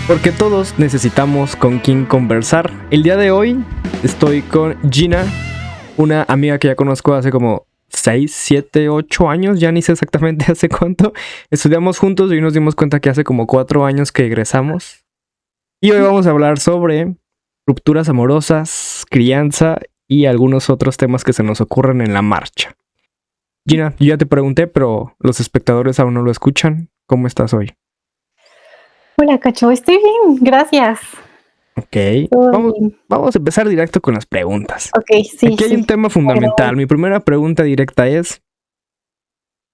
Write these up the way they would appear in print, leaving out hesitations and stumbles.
Porque todos necesitamos con quien conversar. El día de hoy estoy con Gina, una amiga que ya conozco hace como 6, 7, 8 años, ya ni sé exactamente hace cuánto. Estudiamos juntos y hoy nos dimos cuenta que hace como 4 años que egresamos. Y hoy vamos a hablar sobre rupturas amorosas, crianza y algunos otros temas que se nos ocurren en la marcha. Gina, yo ya te pregunté, pero los espectadores aún no lo escuchan. ¿Cómo estás hoy? Hola, Cacho, estoy bien, gracias. Ok, Todo vamos, bien. vamos a empezar directo con las preguntas. Ok, sí, Aquí hay un sí. tema fundamental. Mi primera pregunta directa es,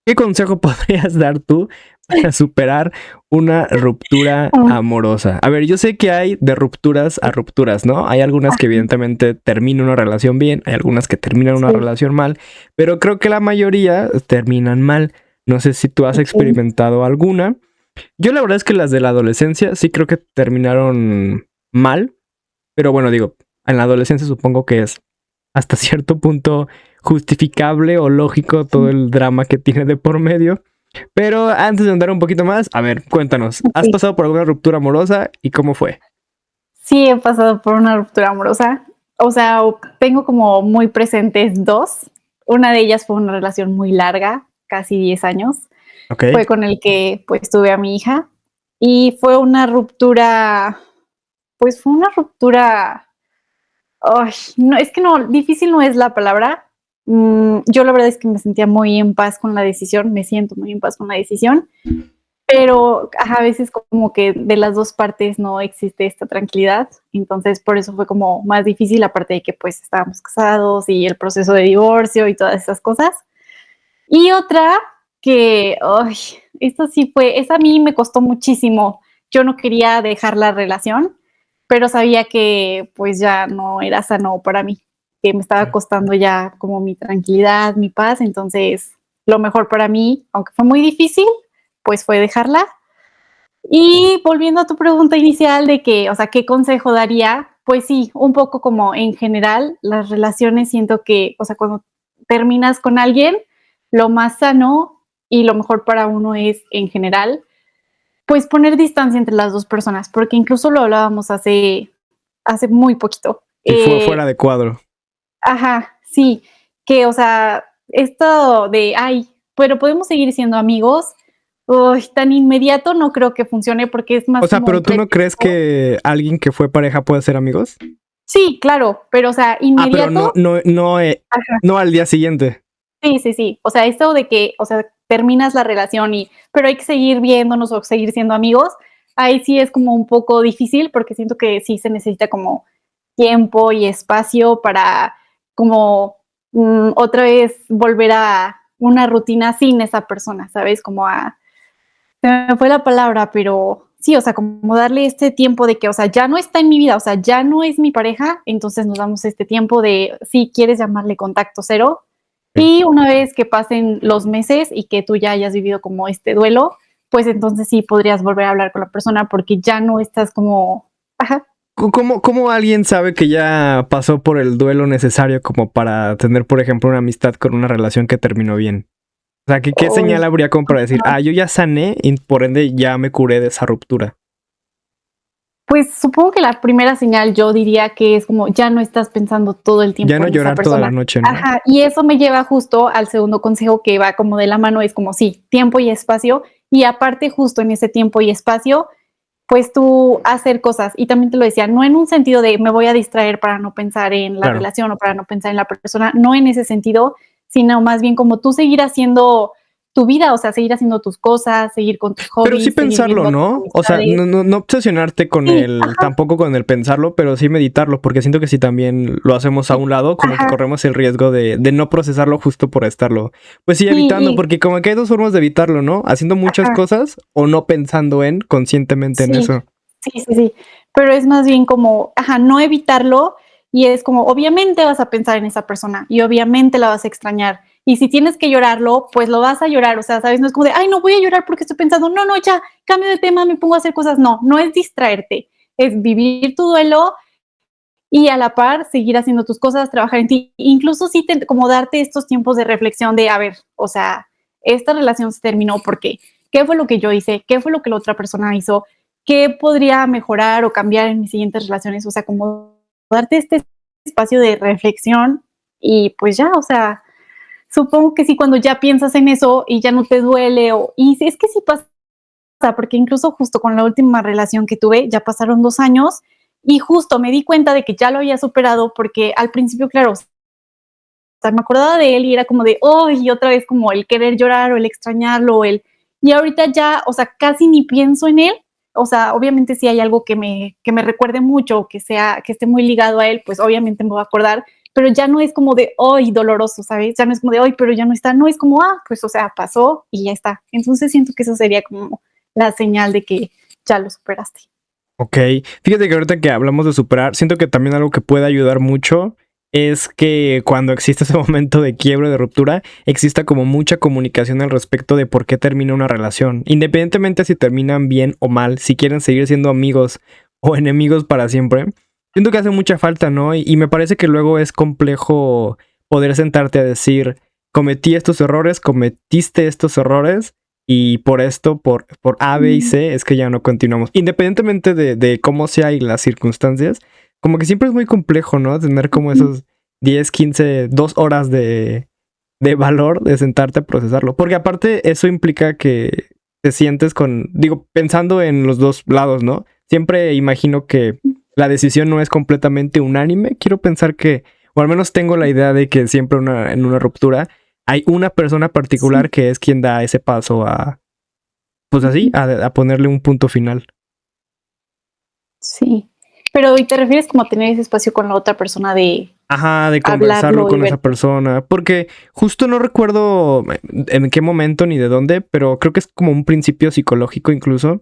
¿qué consejo podrías dar tú para superar una ruptura Mm, amorosa? A ver, yo sé que hay de rupturas a rupturas, ¿no? Hay algunas que evidentemente terminan una relación bien, hay algunas que terminan una sí, relación mal, pero creo que la mayoría terminan mal. No sé si tú has ok. experimentado alguna. Yo la verdad es que las de la adolescencia sí creo que terminaron mal, pero bueno, digo, en la adolescencia supongo que es hasta cierto punto justificable o lógico todo el drama que tiene de por medio. Pero antes de andar un poquito más, a ver, cuéntanos, ¿has Ok. pasado por alguna ruptura amorosa y cómo fue? Sí, he pasado por una ruptura amorosa. O sea, tengo como muy presentes dos. Una de ellas fue una relación muy larga, casi 10 años. Ok. Fue con el que pues tuve a mi hija y fue una ruptura, pues fue una ruptura. Ay, no, es que no, difícil no es la palabra. Yo la verdad es que me sentía muy en paz con la decisión, me siento muy en paz con la decisión, pero a veces como que de las dos partes no existe esta tranquilidad, entonces por eso fue como más difícil, aparte de que pues estábamos casados y el proceso de divorcio y todas esas cosas. Y otra que, ay, esto sí fue, esa a mí me costó muchísimo. Yo no quería dejar la relación, pero sabía que pues ya no era sano para mí, que me estaba costando ya como mi tranquilidad, mi paz, entonces lo mejor para mí, aunque fue muy difícil, pues fue dejarla. Y volviendo a tu pregunta inicial de que, o sea, ¿qué consejo daría? Pues sí, un poco como en general, las relaciones siento que, o sea, cuando terminas con alguien, lo más sano y lo mejor para uno es en general, pues poner distancia entre las dos personas, porque incluso lo hablábamos hace muy poquito. Si fue fuera de cuadro. Ajá, sí, que, o sea, esto de, ay, pero podemos seguir siendo amigos, uy, tan inmediato no creo que funcione porque es O más sea, como pero un tú no crees pretexto. que alguien que fue pareja puede ser amigos? Sí, claro, pero, o sea, Ah, pero no, inmediato, no, no, ajá, no al día siguiente. sí, sí, sí. O sea, esto de que, o sea, terminas la relación y, pero hay que seguir viéndonos o seguir siendo amigos, ahí sí es como un poco difícil porque siento que sí se necesita como tiempo y espacio para como otra vez volver a una rutina sin esa persona, ¿sabes? Como a, se me fue la palabra, pero sí, o sea, como darle este tiempo de que, o sea, ya no está en mi vida, o sea, ya no es mi pareja, entonces nos damos este tiempo de, si quieres llamarle contacto cero, Sí. y una vez que pasen los meses y que tú ya hayas vivido como este duelo, pues entonces sí podrías volver a hablar con la persona porque ya no estás como, ajá. ¿Cómo alguien sabe que ya pasó por el duelo necesario como para tener, por ejemplo, una amistad con una relación que terminó bien? O sea, ¿qué Uy, señal habría como para decir, yo ya sané y por ende ya me curé de esa ruptura? pues supongo que la primera señal yo diría que es como ya no estás pensando todo el Ya tiempo no en esa llorar toda la persona. noche, ¿no? Ajá, y eso me lleva justo al segundo consejo que va como de la mano, es como sí, tiempo y espacio, y aparte justo en ese tiempo y espacio, pues tú hacer cosas, y también te lo decía, no en un sentido de me voy a distraer para no pensar en la Claro. relación o para no pensar en la persona, no en ese sentido, sino más bien como tú seguir haciendo tu vida, o sea, seguir haciendo tus cosas, seguir con tus Pero sí hobbies, seguir pensarlo, viendo a tus ¿no? O sea, amistades. no obsesionarte con Sí, el, tampoco con el pensarlo, pero sí meditarlo, porque siento que si también lo hacemos a un lado, como que ajá, corremos el riesgo de no procesarlo justo por estarlo. Pues sí, sí, evitando, porque como que hay dos formas de evitarlo, ¿no? Haciendo muchas ajá, cosas o no pensando en conscientemente en sí, eso. sí, sí, sí, pero es más bien como, ajá, no evitarlo y es como, obviamente vas a pensar en esa persona y obviamente la vas a extrañar. Y si tienes que llorarlo, pues lo vas a llorar, o sea, ¿sabes? No es como de, ay, no voy a llorar porque estoy pensando, no, no, ya, cambio de tema, me pongo a hacer cosas. No, no es distraerte, es vivir tu duelo y a la par seguir haciendo tus cosas, trabajar en ti, incluso sí como darte estos tiempos de reflexión de, a ver, o sea, esta relación se terminó porque, ¿qué fue lo que yo hice? ¿Qué fue lo que la otra persona hizo? qué podría mejorar o cambiar en mis siguientes relaciones, o sea, como darte este espacio de reflexión y pues ya, o sea, supongo que sí, cuando ya piensas en eso y ya no te duele, y es que sí pasa, porque incluso justo con la última relación que tuve, ya pasaron 2 años y justo me di cuenta de que ya lo había superado porque al principio, claro, o sea, me acordaba de él y era como de, oh, y otra vez como el querer llorar o el extrañarlo, y ahorita ya, o sea, casi ni pienso en él. O sea, obviamente si hay algo que me recuerde mucho, que esté muy ligado a él, pues obviamente me voy a acordar, pero ya no es como de, hoy doloroso, ¿sabes? Ya no es como de, hoy pero ya no está, no es como, pues, o sea, pasó y ya está. Entonces siento que eso sería como la señal de que ya lo superaste. Ok, fíjate que ahorita que hablamos de superar, siento que también algo que puede ayudar mucho es que cuando existe ese momento de quiebre, de ruptura, exista como mucha comunicación al respecto de por qué termina una relación. Independientemente si terminan bien o mal, si quieren seguir siendo amigos o enemigos para siempre, siento que hace mucha falta, ¿no? Y me parece que luego es complejo poder sentarte a decir, cometí estos errores, cometiste estos errores. Y por esto, por A, B y C, es que ya no continuamos. Independientemente de cómo sea y las circunstancias, como que siempre es muy complejo, ¿no? Tener como esos 10, 15, 2 horas de valor de sentarte a procesarlo. Porque aparte eso implica que te sientes digo, pensando en los dos lados, ¿no? Siempre imagino que la decisión no es completamente unánime. Quiero pensar que, o al menos tengo la idea de que siempre en una ruptura hay una persona particular Sí. que es quien da ese paso pues así, a ponerle un punto final. Sí. Pero, ¿y te refieres como a tener ese espacio con la otra persona de Ajá, de conversarlo hablarlo y con esa ver? persona. Porque justo no recuerdo en qué momento ni de dónde, pero creo que es como un principio psicológico incluso,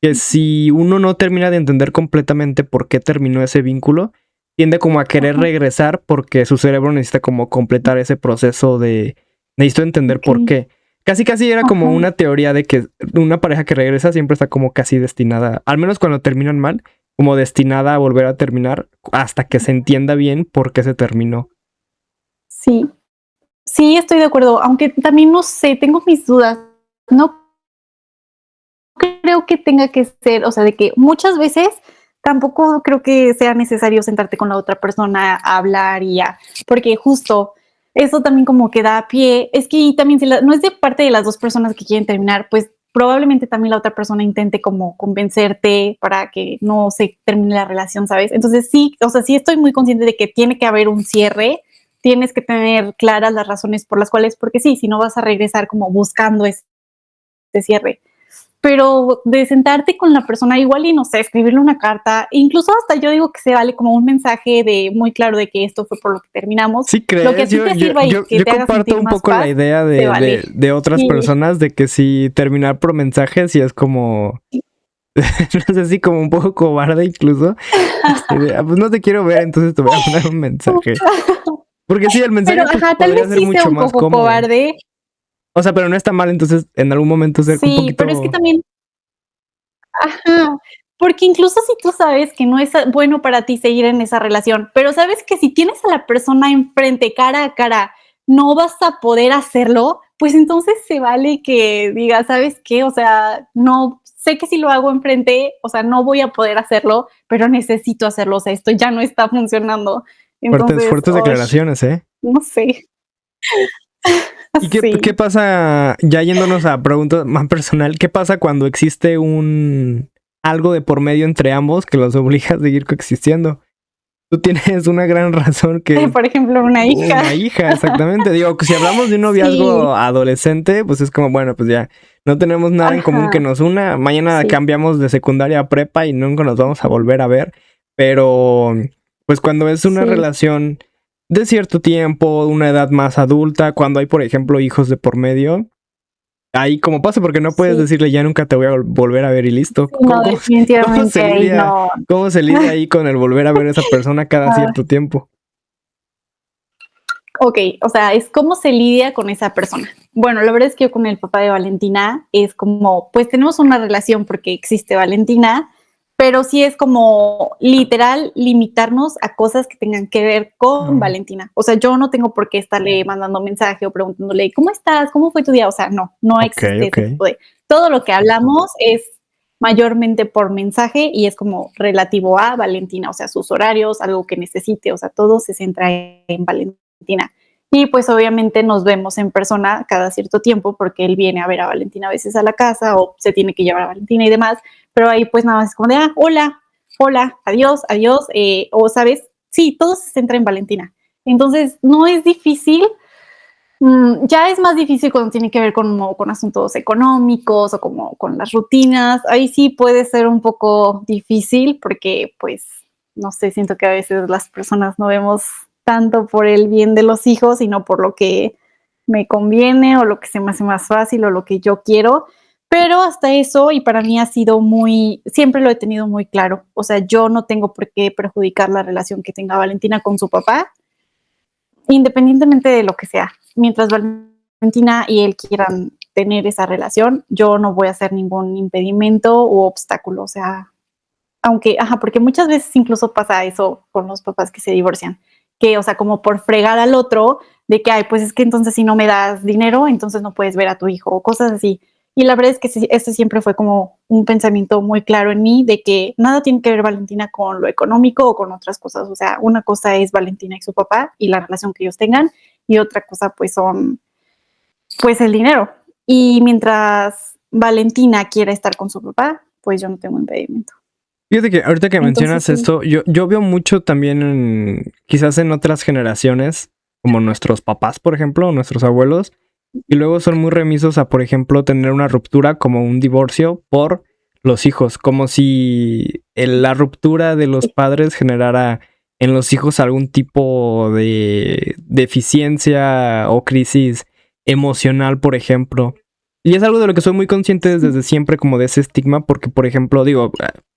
que si uno no termina de entender completamente por qué terminó ese vínculo, tiende como a querer Ajá. regresar porque su cerebro necesita como completar ese proceso de necesito entender Ok. por qué. Casi casi era como Ajá. una teoría de que una pareja que regresa siempre está como casi destinada, al menos cuando terminan mal, como destinada a volver a terminar hasta que se entienda bien por qué se terminó. Sí. Sí, estoy de acuerdo, aunque también no sé, tengo mis dudas. No creo que tenga que ser, o sea, de que muchas veces tampoco creo que sea necesario sentarte con la otra persona a hablar y ya, porque justo eso también como que da pie, es que también si no es de parte de las dos personas que quieren terminar, pues probablemente también la otra persona intente como convencerte para que no se termine la relación, ¿sabes? Entonces sí, o sea, sí estoy muy consciente de que tiene que haber un cierre, tienes que tener claras las razones por las cuales, porque sí, si no vas a regresar como buscando ese cierre, pero de sentarte con la persona igual y no sé, escribirle una carta, incluso hasta yo digo que se vale como un mensaje de muy claro de que esto fue por lo que terminamos, ¿Sí lo que a crees? ti te sirva y que Yo te haga comparto sentir un más poco la paz, idea se vale. de otras Y personas de que si terminar por mensajes y es como, no sé si como un poco cobarde incluso, así de, pues no te quiero ver, entonces te voy a mandar un mensaje. Porque sí, el pero mensaje pues ajá, tal podría vez ser sí sea mucho un más poco cómodo. cobarde, O sea, pero no está mal entonces en algún momento ser un sí, pero es que poquito... también, ajá, porque incluso si tú sabes que no es bueno para ti seguir en esa relación, pero sabes que si tienes a la persona enfrente, cara a cara, no vas a poder hacerlo, pues entonces se vale que digas, ¿sabes qué? O sea, no sé que si lo hago enfrente, o sea, no voy a poder hacerlo, pero necesito hacerlo, o sea, esto ya no está funcionando. Fuertes, Entonces, fuertes ay, declaraciones, ¿eh? no sé. ¿Y qué Sí. pasa, ya yéndonos a preguntas más personal, qué pasa cuando existe algo de por medio entre ambos que los obliga a seguir coexistiendo? Tú tienes una gran razón que es Por ejemplo, una hija. una hija, exactamente. Digo, si hablamos de un Sí, noviazgo adolescente, pues es como, bueno, pues ya no tenemos nada en común que ajá, nos una. Mañana sí, cambiamos de secundaria a prepa y nunca nos vamos a volver a ver. Pero, pues cuando es una sí. relación de cierto tiempo, una edad más adulta, cuando hay, por ejemplo, hijos de por medio, ahí como pasa, porque no puedes Sí, decirle ya nunca te voy a volver a ver y listo. sí, no, Cómo definitivamente se ahí lidia, no. cómo se lidia ahí con el volver a ver a esa persona cada Ah, cierto tiempo? ok, o sea, es cómo se lidia con esa persona. Bueno, la verdad es que yo con el papá de Valentina es como, pues tenemos una relación porque existe Valentina, pero sí es como literal limitarnos a cosas que tengan que ver con Oh, Valentina. O sea, yo no tengo por qué estarle mandando mensaje o preguntándole, ¿cómo estás? ¿Cómo fue tu día? O sea, no, no ok, existe ok. ese tipo de... Todo lo que hablamos es mayormente por mensaje y es como relativo a Valentina, o sea, sus horarios, algo que necesite, o sea, todo se centra en Valentina. Y pues obviamente nos vemos en persona cada cierto tiempo porque él viene a ver a Valentina a veces a la casa o se tiene que llevar a Valentina y demás, pero ahí pues nada más es como de, hola, hola, adiós, adiós, o sabes, sí, todo se centra en Valentina. Entonces no es difícil. Ya es más difícil cuando tiene que ver con asuntos económicos o como con las rutinas. Ahí sí puede ser un poco difícil porque, pues, no sé, siento que a veces las personas no vemos tanto por el bien de los hijos, sino por lo que me conviene o lo que se me hace más fácil o lo que yo quiero. Pero hasta eso, y para mí ha sido siempre lo he tenido muy claro. O sea, yo no tengo por qué perjudicar la relación que tenga Valentina con su papá, independientemente de lo que sea. Mientras Valentina y él quieran tener esa relación, yo no voy a hacer ningún impedimento u obstáculo. O sea, aunque, porque muchas veces incluso pasa eso con los papás que se divorcian, que, o sea, como por fregar al otro, de que, ay, pues es que entonces si no me das dinero, entonces no puedes ver a tu hijo, o cosas así. Y la verdad es que ese siempre fue como un pensamiento muy claro en mí, de que nada tiene que ver Valentina con lo económico o con otras cosas. O sea, una cosa es Valentina y su papá y la relación que ellos tengan, y otra cosa pues son, pues el dinero. Y mientras Valentina quiera estar con su papá, pues yo no tengo impedimento. Fíjate que ahorita que mencionas Entonces, sí. esto, yo veo mucho también quizás en otras generaciones, como nuestros papás, por ejemplo, o nuestros abuelos, y luego son muy remisos a, por ejemplo, tener una ruptura como un divorcio por los hijos, como si la ruptura de los padres generara en los hijos algún tipo de deficiencia o crisis emocional, por ejemplo. Y es algo de lo que soy muy consciente desde siempre, como de ese estigma, porque, por ejemplo, digo,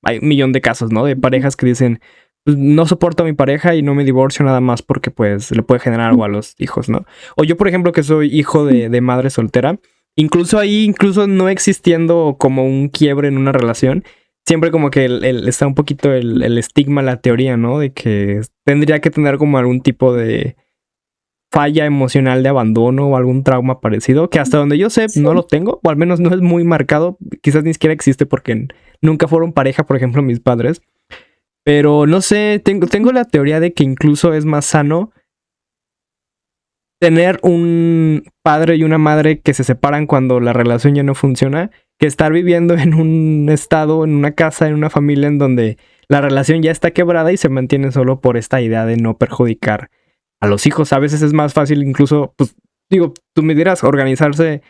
hay un millón de casos, ¿no? De parejas que dicen, pues, no soporto a mi pareja y no me divorcio nada más porque, pues, le puede generar algo a los hijos, ¿no? O yo, por ejemplo, que soy hijo de madre soltera, incluso ahí, incluso no existiendo como un quiebre en una relación, siempre como que está un poquito el estigma, la teoría, ¿no? De que tendría que tener como algún tipo de falla emocional de abandono o algún trauma parecido, que hasta donde yo sé Sí. no lo tengo, o al menos no es muy marcado, quizás ni siquiera existe porque nunca fueron pareja, por ejemplo, mis padres, pero no sé, tengo la teoría de que incluso es más sano tener un padre y una madre que se separan cuando la relación ya no funciona, que estar viviendo en un estado, en una casa, en una familia en donde la relación ya está quebrada y se mantiene solo por esta idea de no perjudicar a los hijos. A veces es más fácil incluso, pues digo, tú me dirás, organizarse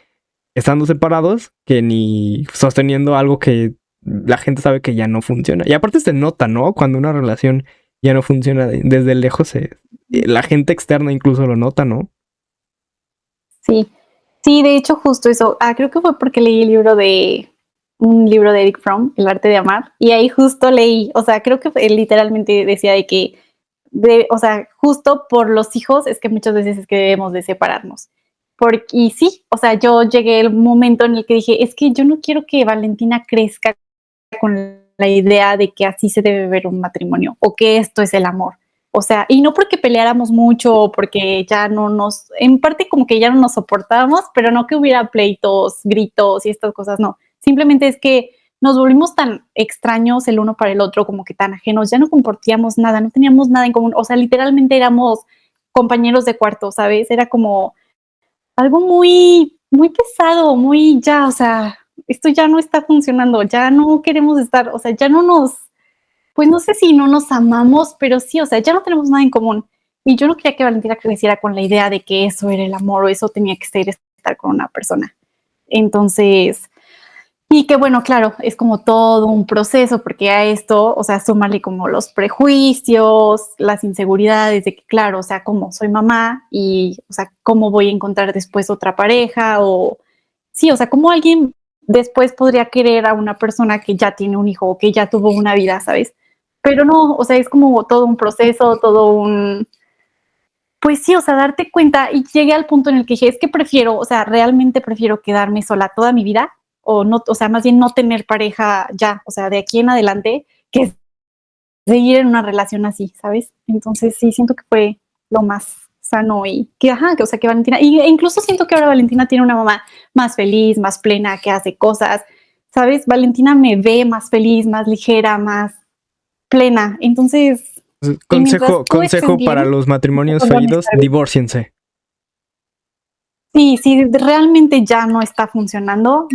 estando separados que ni sosteniendo algo que la gente sabe que ya no funciona. Y aparte se nota, ¿no? Cuando una relación ya no funciona desde lejos, la gente externa incluso lo nota, ¿no? Sí, sí, de hecho justo eso. Creo que fue porque leí un libro de Eric Fromm, El arte de amar, y ahí justo leí, o sea, creo que él literalmente decía de que, o sea, justo por los hijos es que muchas veces es que debemos de separarnos. Y sí, o sea, yo llegué al momento en el que dije, es que yo no quiero que Valentina crezca con la idea de que así se debe ver un matrimonio o que esto es el amor. O sea, y no porque peleáramos mucho o porque ya no en parte como que ya no nos soportábamos, pero no que hubiera pleitos, gritos y estas cosas, no. Simplemente es que nos volvimos tan extraños el uno para el otro, como que tan ajenos, ya no compartíamos nada, no teníamos nada en común. O sea, literalmente éramos compañeros de cuarto, ¿sabes? Era como algo muy, muy pesado, muy ya, o sea, esto ya no está funcionando, ya no queremos estar, o sea, ya no pues no sé si no nos amamos, pero sí, o sea, ya no tenemos nada en común. Y yo no quería que Valentina creciera con la idea de que eso era el amor o eso tenía que ser estar con una persona. Entonces, y que bueno, claro, es como todo un proceso, porque a esto, o sea, súmale como los prejuicios, las inseguridades de que, claro, o sea, como soy mamá y, o sea, cómo voy a encontrar después otra pareja o, sí, o sea, cómo alguien después podría querer a una persona que ya tiene un hijo o que ya tuvo una vida, ¿sabes? Pero no, o sea, es como todo un proceso, pues sí, o sea, darte cuenta y llegué al punto en el que dije, es que prefiero, o sea, realmente prefiero quedarme sola toda mi vida o no, o sea, más bien no tener pareja ya, o sea, de aquí en adelante, que seguir en una relación así, ¿sabes? Entonces sí, siento que fue lo más sano y que, o sea, que Valentina, e incluso siento que ahora Valentina tiene una mamá más feliz, más plena, que hace cosas, ¿sabes? Valentina me ve más feliz, más ligera, más plena. Entonces, y mientras tú Consejo estés para bien, los matrimonios todos van a fallidos, estar bien. divórciense. Sí, si realmente ya no está funcionando,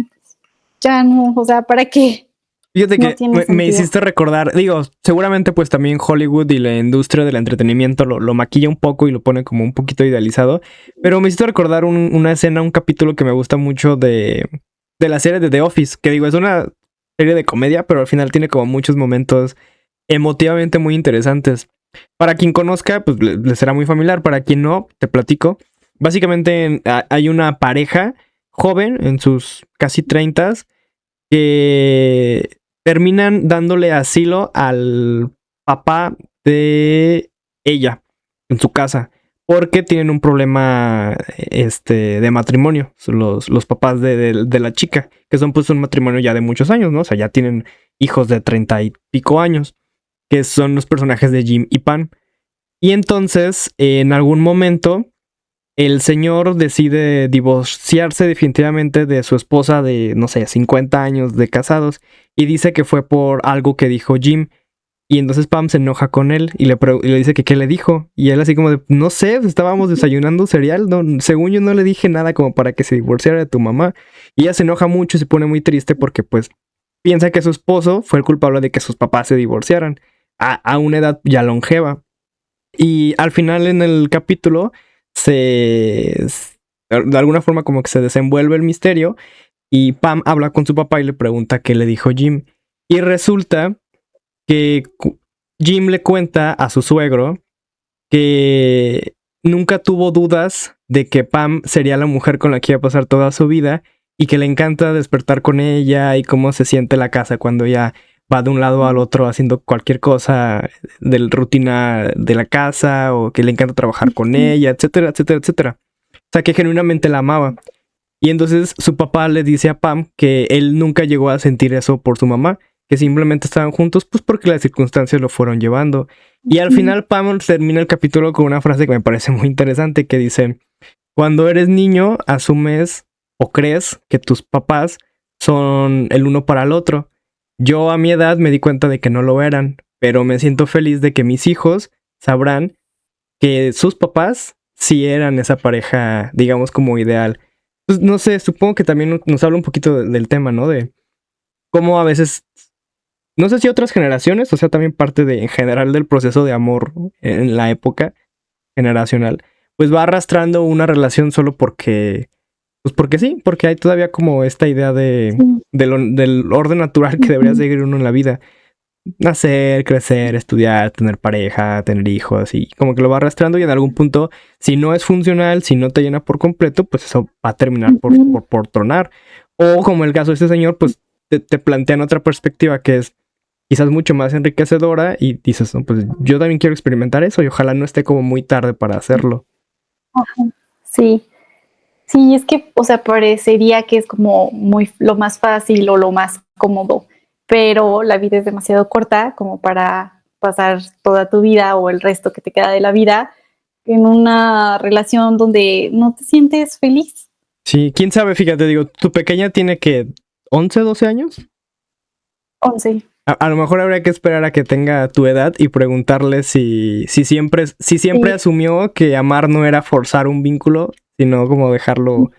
ya no, o sea, ¿para qué? Fíjate No que tiene me sentido. hiciste recordar, digo, seguramente pues también Hollywood y la industria del entretenimiento lo maquilla un poco y lo pone como un poquito idealizado, pero me hiciste recordar una escena, un capítulo que me gusta mucho de la serie de The Office, que digo, es una serie de comedia, pero al final tiene como muchos momentos emotivamente muy interesantes. Para quien conozca, pues le será muy familiar, para quien no, te platico. Básicamente hay una pareja joven en sus casi treintas que terminan dándole asilo al papá de ella en su casa porque tienen un problema de matrimonio, los papás de la chica, que son pues un matrimonio ya de muchos años, ¿no? O sea, ya tienen hijos de 30 y pico años, que son los personajes de Jim y Pam. Y entonces, en algún momento, el señor decide divorciarse definitivamente de su esposa de, no sé, 50 años de casados y dice que fue por algo que dijo Jim. Y entonces Pam se enoja con él y le dice que qué le dijo. Y él así como de, no sé, estábamos desayunando cereal, no, según yo no le dije nada como para que se divorciara de tu mamá. Y ella se enoja mucho y se pone muy triste porque pues piensa que su esposo fue el culpable de que sus papás se divorciaran a una edad ya longeva. Y al final en el capítulo se... De alguna forma como que se desenvuelve el misterio y Pam habla con su papá y le pregunta qué le dijo Jim. Y resulta que Jim le cuenta a su suegro que nunca tuvo dudas de que Pam sería la mujer con la que iba a pasar toda su vida y que le encanta despertar con ella y cómo se siente la casa cuando ella va de un lado al otro haciendo cualquier cosa de la rutina de la casa o que le encanta trabajar con ella, etcétera, etcétera, etcétera. O sea, que genuinamente la amaba. Y entonces su papá le dice a Pam que él nunca llegó a sentir eso por su mamá, que simplemente estaban juntos pues porque las circunstancias lo fueron llevando. Y al final Pam termina el capítulo con una frase que me parece muy interesante que dice, cuando eres niño asumes o crees que tus papás son el uno para el otro. Yo a mi edad me di cuenta de que no lo eran, pero me siento feliz de que mis hijos sabrán que sus papás sí eran esa pareja, digamos, como ideal. Pues, no sé, supongo que también nos habla un poquito del tema, ¿no? De cómo a veces, no sé si otras generaciones, o sea, también parte de, en general del proceso de amor en la época generacional, pues va arrastrando una relación solo porque, pues porque sí, porque hay todavía como esta idea Sí. del orden natural que debería Ujú. seguir uno en la vida. Nacer, crecer, estudiar, tener pareja, tener hijos y como que lo va arrastrando y en algún punto, si no es funcional, si no te llena por completo, pues eso va a terminar Ujú. por tronar. O como el caso de este señor, pues te plantean otra perspectiva que es quizás mucho más enriquecedora y dices, no, pues yo también quiero experimentar eso y ojalá no esté como muy tarde para hacerlo. Ajá. Sí, sí, es que, o sea, parecería que es como muy lo más fácil o lo más cómodo, pero la vida es demasiado corta como para pasar toda tu vida o el resto que te queda de la vida en una relación donde no te sientes feliz. Sí, quién sabe, fíjate, digo, tu pequeña tiene que 11 12 años. 11. A lo mejor habría que esperar a que tenga tu edad y preguntarle si siempre Sí. asumió que amar no era forzar un vínculo, sino como dejarlo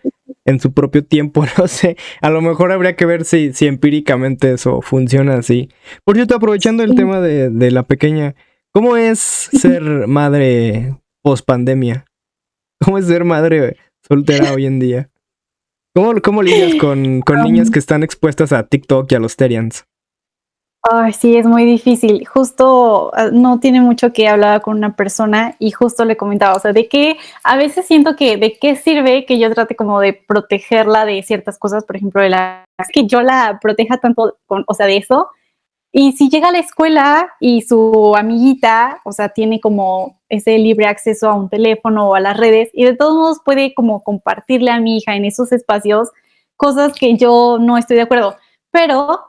en su propio tiempo, no sé. A lo mejor habría que ver si empíricamente eso funciona así. Por cierto, aprovechando el Sí. tema de la pequeña, ¿cómo es ser madre post pandemia? ¿Cómo es ser madre soltera hoy en día? ¿Cómo lidias con niñas Am, que están expuestas a TikTok y a los Terians? Ay, sí, es muy difícil. Justo, no tiene mucho que hablaba con una persona y justo le comentaba, o sea, de que a veces siento que de qué sirve que yo trate como de protegerla de ciertas cosas, por ejemplo, de la que yo la proteja tanto con, o sea, de eso. Y si llega a la escuela y su amiguita, o sea, tiene como ese libre acceso a un teléfono o a las redes y de todos modos puede como compartirle a mi hija en esos espacios cosas que yo no estoy de acuerdo. Pero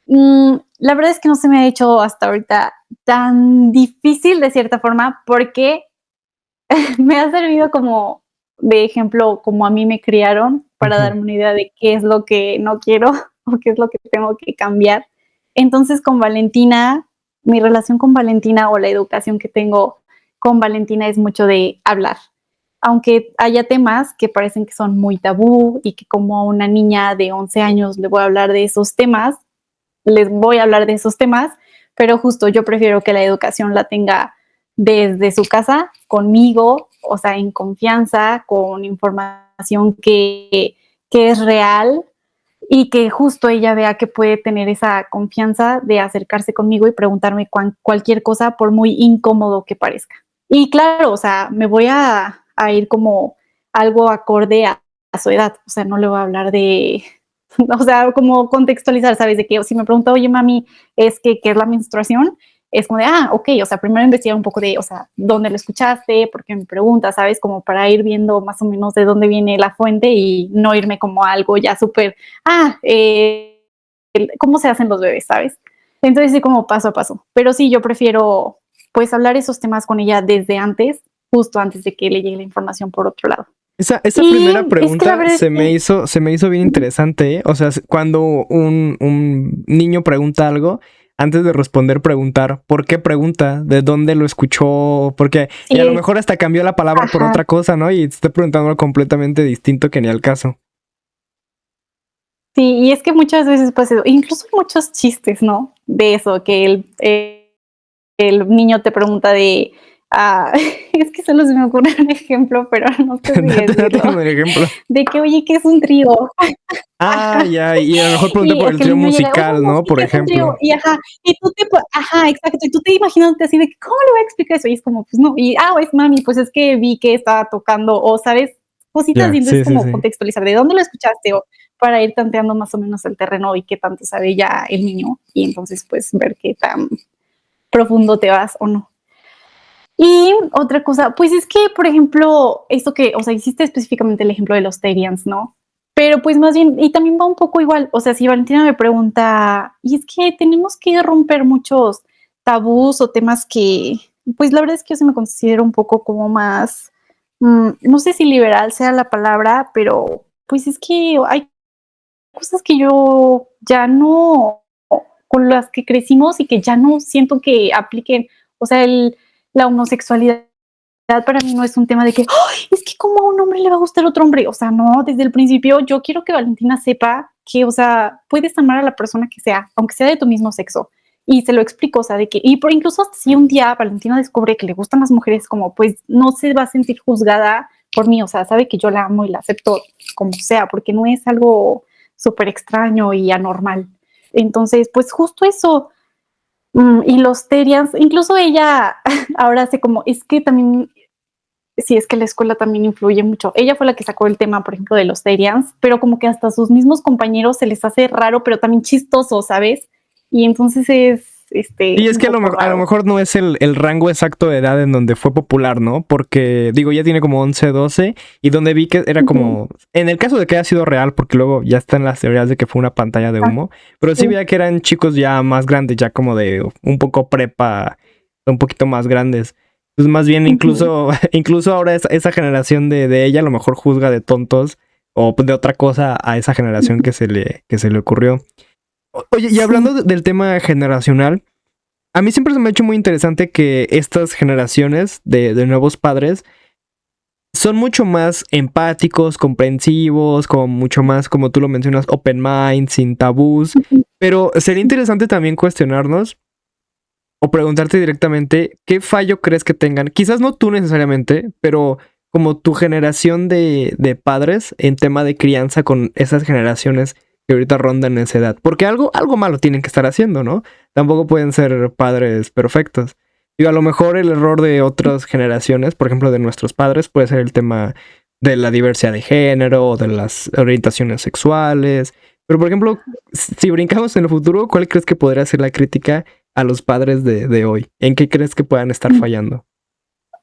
la verdad es que no se me ha hecho hasta ahorita tan difícil de cierta forma porque me ha servido como de ejemplo como a mí me criaron para Ujú. darme una idea de qué es lo que no quiero o qué es lo que tengo que cambiar. Entonces con Valentina, mi relación con Valentina o la educación que tengo con Valentina es mucho de hablar. Aunque haya temas que parecen que son muy tabú y que como a una niña de 11 años le voy a hablar de esos temas, les voy a hablar de esos temas, pero justo yo prefiero que la educación la tenga desde su casa, conmigo, o sea, en confianza, con información que es real y que justo ella vea que puede tener esa confianza de acercarse conmigo y preguntarme cualquier cosa por muy incómodo que parezca. Y claro, o sea, me voy a ir como algo acorde a su edad, o sea, no le voy a hablar de, o sea, como contextualizar, ¿sabes? De que si me pregunta, oye, mami, es que, ¿qué es la menstruación? Es como de, ok, o sea, primero investigar un poco de, o sea, dónde lo escuchaste, por qué me preguntas, ¿sabes? Como para ir viendo más o menos de dónde viene la fuente y no irme como a algo ya súper, ¿cómo se hacen los bebés, ¿sabes? Entonces sí, como paso a paso. Pero sí, yo prefiero, pues, hablar esos temas con ella desde antes, justo antes de que le llegue la información por otro lado. Esa Y primera es que la pregunta verdad es que, se me hizo bien interesante, ¿eh? O sea, cuando un niño pregunta algo, antes de responder, preguntar por qué pregunta, de dónde lo escuchó, porque y a lo sí, mejor hasta cambió la palabra por ajá, otra cosa, ¿no? Y te está preguntando algo completamente distinto que ni al caso. sí, y es que muchas veces pasa eso, incluso hay muchos chistes, ¿no? De eso, que el niño te pregunta de, es que solo se me ocurre un ejemplo, pero no sé si Date decirlo, un ejemplo. de que, oye, ¿qué es un trío? Ah, ya, y a lo mejor pregunta Y por o el que el trío niño llega, oye, musical, no, ¿no? sí, Por ¿qué es un trío? ejemplo. Y y tú exacto, y tú te imaginándote así de, ¿cómo le voy a explicar eso? Y es como, pues no, y, es mami, pues es que vi que estaba tocando, o sabes, cositas, y Ya, entonces sí, sí, como sí. contextualizar de dónde lo escuchaste, o para ir tanteando más o menos el terreno y qué tanto sabe ya el niño, y entonces pues ver qué tan profundo te vas o no. Y otra cosa, pues es que, por ejemplo, esto que, o sea, hiciste específicamente el ejemplo de los Terians, ¿no? Pero pues más bien, y también va un poco igual, o sea, si Valentina me pregunta, y es que tenemos que romper muchos tabús o temas que, pues la verdad es que yo se me considero un poco como más, no sé si liberal sea la palabra, pero pues es que hay cosas que yo ya no, con las que crecimos y que ya no siento que apliquen, o sea, la homosexualidad para mí no es un tema de que ¡ay! Es que como a un hombre le va a gustar otro hombre, o sea, no, desde el principio yo quiero que Valentina sepa que, o sea, puedes amar a la persona que sea, aunque sea de tu mismo sexo. Y se lo explico, o sea, de que, y por incluso hasta si un día Valentina descubre que le gustan las mujeres, como pues no se va a sentir juzgada por mí, o sea, sabe que yo la amo y la acepto como sea, porque no es algo súper extraño y anormal. Entonces, pues justo eso. Y los Terians, incluso ella ahora hace como, es que también sí, es que la escuela también influye mucho. Ella fue la que sacó el tema, por ejemplo, de los Terians, pero como que hasta a sus mismos compañeros se les hace raro, pero también chistoso, ¿sabes? Y entonces es Y es un que poco a lo raro. mejor no es el rango exacto de edad en donde fue popular, ¿no? Porque, digo, ya tiene como 11 12 y donde vi que era Ujú. como, en el caso de que haya sido real, porque luego ya están las teorías de que fue una pantalla de Ah, humo, pero sí sí. veía que eran chicos ya más grandes, ya como de un poco prepa, un poquito más grandes. Pues más bien Ujú. incluso, incluso ahora esa generación de ella a lo mejor juzga de tontos o de otra cosa a esa generación que se le ocurrió. Oye, y Sí. hablando del tema generacional, a mí siempre se me ha hecho muy interesante que estas generaciones de nuevos padres son mucho más empáticos, comprensivos, como mucho más, como tú lo mencionas, open mind, sin tabús. Ujú. Pero sería interesante también cuestionarnos o preguntarte directamente qué fallo crees que tengan. Quizás no tú necesariamente, pero como tu generación de padres en tema de crianza con esas generaciones que ahorita rondan esa edad. Porque algo malo tienen que estar haciendo, ¿no? Tampoco pueden ser padres perfectos. Digo, a lo mejor el error de otras generaciones, por ejemplo, de nuestros padres, puede ser el tema de la diversidad de género o de las orientaciones sexuales. Pero, por ejemplo, si brincamos en el futuro, ¿cuál crees que podría ser la crítica a los padres de hoy? ¿En qué crees que puedan estar fallando?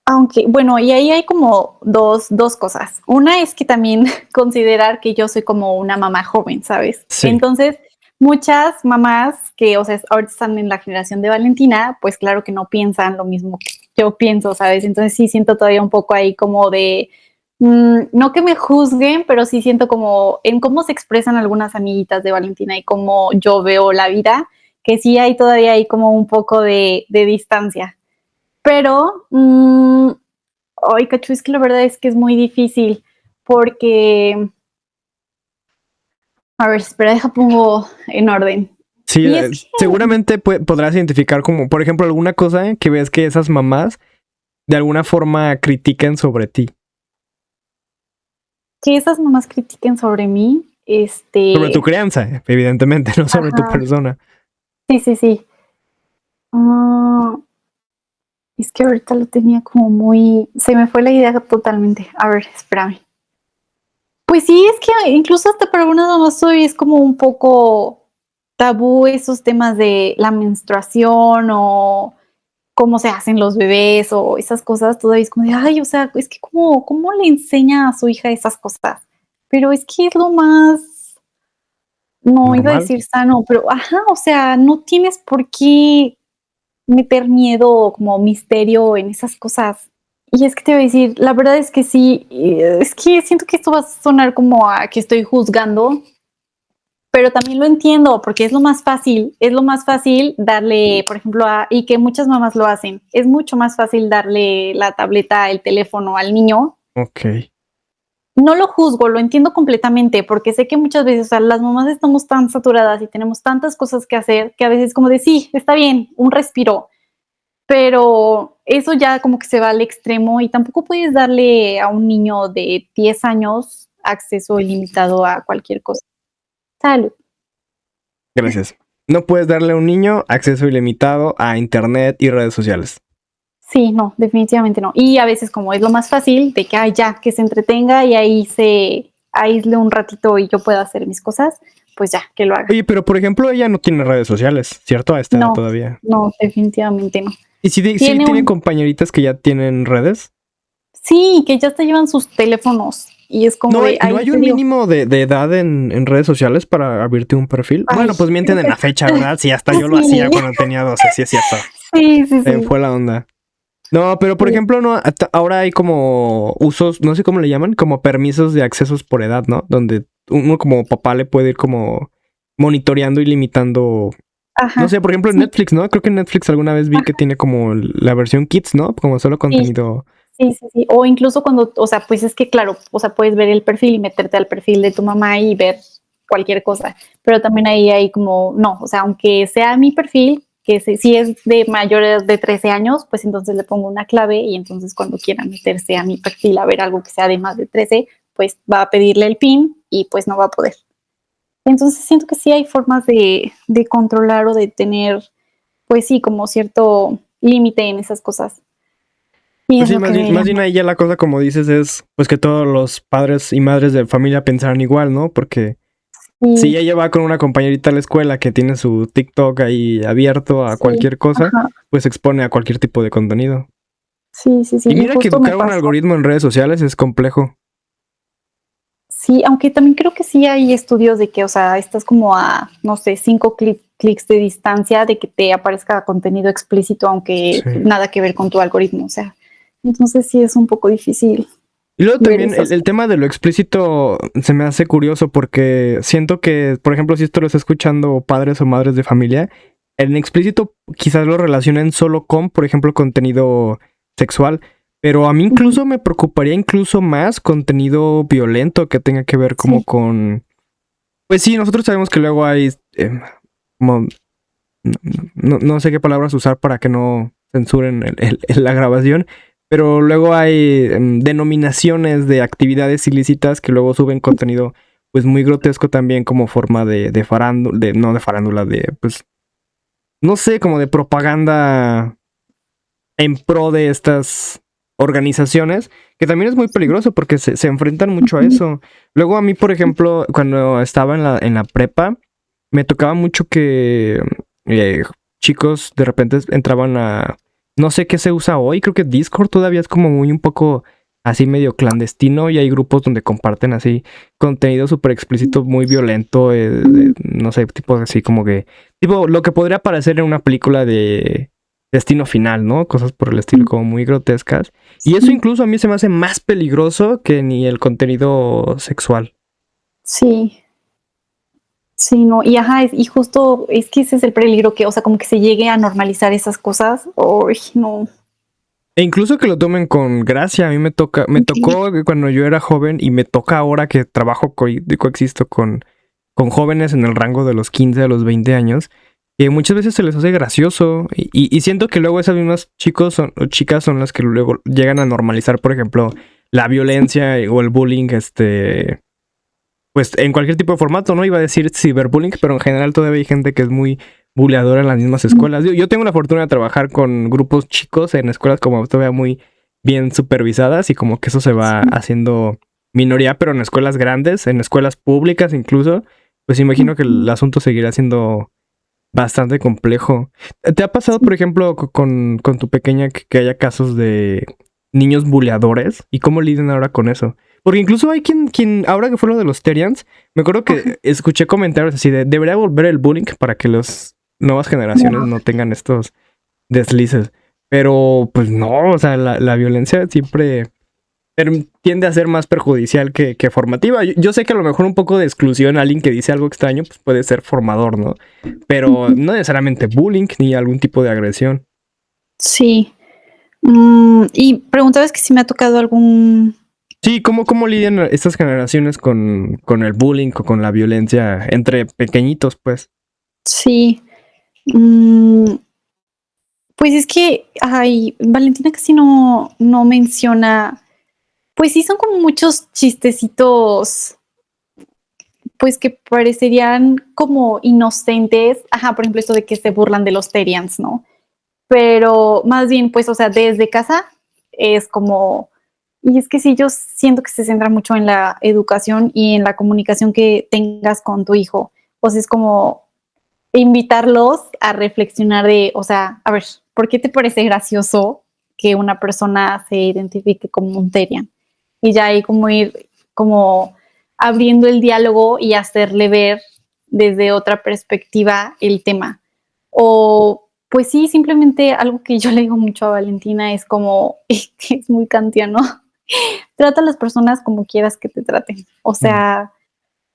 Aunque, bueno, y ahí hay como dos cosas. Una es que también considerar que yo soy como una mamá joven, ¿sabes? Sí. Entonces, muchas mamás que, o sea, ahorita están en la generación de Valentina, pues claro que no piensan lo mismo que yo pienso, ¿sabes? Entonces sí siento todavía un poco ahí como de, no que me juzguen, pero sí siento como en cómo se expresan algunas amiguitas de Valentina y cómo yo veo la vida, que sí hay todavía hay como un poco de distancia. Pero, ay, Cachu, es que la verdad es que es muy difícil porque, a ver, espera, deja pongo en orden. Sí, Y es que, seguramente podrás identificar como, por ejemplo, alguna cosa que ves que esas mamás de alguna forma critiquen sobre ti. que esas mamás critiquen sobre mí, Sobre tu crianza, evidentemente, no sobre tu ajá, persona. sí, sí, sí. Ah, es que ahorita lo tenía como muy, se me fue la idea totalmente. A ver, espérame. Pues sí, es que incluso hasta para algunas mamás hoy es como un poco tabú esos temas de la menstruación o cómo se hacen los bebés o esas cosas, todavía es como de, ay, o sea, es que cómo le enseña a su hija esas cosas. Pero es que es lo más, no iba a Normal. decir sano, pero ajá, o sea, no tienes por qué meter miedo o como misterio en esas cosas. Y es que te voy a decir, la verdad es que sí, es que siento que esto va a sonar como a que estoy juzgando, pero también lo entiendo porque es lo más fácil darle, por ejemplo, y que muchas mamás lo hacen, es mucho más fácil darle la tableta, el teléfono al niño. Ok. No lo juzgo, lo entiendo completamente, porque sé que muchas veces, o sea, las mamás estamos tan saturadas y tenemos tantas cosas que hacer que a veces como de sí, está bien, un respiro, pero eso ya como que se va al extremo y tampoco puedes darle a un niño de 10 años acceso ilimitado a cualquier cosa. Salud. Gracias. No puedes darle a un niño acceso ilimitado a internet y redes sociales. Sí, no, definitivamente no. Y a veces como es lo más fácil de que ya, que se entretenga y ahí se aísle un ratito y yo pueda hacer mis cosas, pues ya, que lo haga. Oye, pero por ejemplo, ella no tiene redes sociales, ¿cierto? A esta edad No, todavía. no, definitivamente no. ¿Y si Tiene tiene un, compañeritas que ya tienen redes? sí, que ya hasta llevan sus teléfonos y es como de, ¿No ay, en hay un serio, mínimo de edad en redes sociales para abrirte un perfil? ay, Bueno, pues mienten creo en que la fecha, ¿verdad? Sí, hasta yo lo hacía sí, cuando tenía 12, sí es cierto. sí, sí, Se me sí, fue la onda. No, pero por sí. ejemplo, no, ahora hay como usos, no sé cómo le llaman, como permisos de accesos por edad, ¿no? Donde uno como papá le puede ir como monitoreando y limitando. No sé, Ajá, por ejemplo, en sí, Netflix, ¿no? Creo que en Netflix alguna vez vi que ajá, tiene como la versión Kids, ¿no? Como solo sí, contenido. sí, sí, sí. O incluso cuando, o sea, pues es que claro, o sea, puedes ver el perfil y meterte al perfil de tu mamá y ver cualquier cosa, pero también ahí hay como, no, o sea, aunque sea mi perfil, que si es de mayores de 13 años, pues entonces le pongo una clave y entonces cuando quiera meterse a mi perfil a ver algo que sea de más de 13, pues va a pedirle el PIN y pues no va a poder. Entonces siento que sí hay formas de controlar o de tener, pues sí, como cierto límite en esas cosas. Y Pues es sí, lo que más deberían bien ver. ahí ya la cosa, como dices, es pues que todos los padres y madres de familia pensaran igual, ¿no? Porque si Sí, ella va con una compañerita a la escuela que tiene su TikTok ahí abierto a sí, cualquier cosa, ajá, pues se expone a cualquier tipo de contenido. sí, sí, sí. Y Y mira que justo me educar un pasó. algoritmo en redes sociales es complejo. Sí, aunque también creo que sí hay estudios de que, o sea, estás como a, no sé, 5 clics de distancia de que te aparezca contenido explícito, aunque Sí. nada que ver con tu algoritmo. O sea, entonces sí es un poco difícil Y luego ver también esas el cosas. tema de lo explícito se me hace curioso porque siento que, por ejemplo, si esto lo está escuchando padres o madres de familia, en explícito quizás lo relacionen solo con, por ejemplo, contenido sexual, pero a mí Ujú. incluso me preocuparía incluso más contenido violento que tenga que ver como Sí, con... Pues sí, nosotros sabemos que luego hay como... No sé qué palabras usar para que no censuren la grabación, pero luego hay denominaciones de actividades ilícitas que luego suben contenido pues muy grotesco también como forma de farándula, no de farándula, de pues no sé, como de propaganda en pro de estas organizaciones, que también es muy peligroso porque se enfrentan mucho a ujú, eso. Luego a mí, por ejemplo, cuando estaba en la prepa, me tocaba mucho que eh, chicos de repente entraban a... No sé qué se usa hoy, creo que Discord todavía es como muy un poco así medio clandestino y hay grupos donde comparten así contenido súper explícito, muy violento, ujú, no sé, tipo así como que... Tipo lo que podría parecer en una película de Destino Final, ¿no? Cosas por el estilo como muy grotescas. Y eso incluso a mí se me hace más peligroso que ni el contenido sexual. Sí, sí, no, y ajá, y justo es que ese es el peligro que, o sea, como que se llegue a normalizar esas cosas. Uy, no. E incluso que lo tomen con gracia. A mí me tocó cuando yo era joven y me toca ahora que trabajo coexisto con jóvenes en el rango de los 15 a los 20 años, que muchas veces se les hace gracioso y siento que luego esas mismas chicos o chicas son las que luego llegan a normalizar, por ejemplo, la violencia o el bullying, pues en cualquier tipo de formato, ¿no? Iba a decir ciberbullying, pero en general todavía hay gente que es muy buleadora en las mismas escuelas. Yo tengo la fortuna de trabajar con grupos chicos en escuelas como todavía muy bien supervisadas y como que eso se va haciendo minoría, pero en escuelas grandes, en escuelas públicas incluso, pues imagino que el asunto seguirá siendo bastante complejo. ¿Te ha pasado, por ejemplo, con tu pequeña que haya casos de niños buleadores? ¿Y cómo lidian ahora con eso? Porque incluso hay quien ahora que fue lo de los Terians, me acuerdo que escuché comentarios así de, debería volver el bullying para que las nuevas generaciones no tengan estos deslices. Pero, pues no, o sea, la violencia siempre tiende a ser más perjudicial que formativa. Yo sé que a lo mejor un poco de exclusión a alguien que dice algo extraño, pues puede ser formador, ¿no? Pero no necesariamente bullying ni algún tipo de agresión. Sí. Y preguntabas que si me ha tocado algún... Sí, ¿cómo lidian estas generaciones con el bullying o con la violencia entre pequeñitos, pues? Sí. Pues es que, ay, Valentina casi no menciona, pues sí son como muchos chistecitos, pues que parecerían como inocentes. Ajá, por ejemplo, esto de que se burlan de los Terians, ¿no? Pero más bien, pues, o sea, desde casa es como, y es que sí, yo siento que se centra mucho en la educación y en la comunicación que tengas con tu hijo. O sea, es como invitarlos a reflexionar de, o sea, a ver, ¿por qué te parece gracioso que una persona se identifique como un Terian? Y ya ahí como ir como abriendo el diálogo y hacerle ver desde otra perspectiva el tema. O pues sí, simplemente algo que yo le digo mucho a Valentina es como, que es muy kantiano, trata a las personas como quieras que te traten. O sea,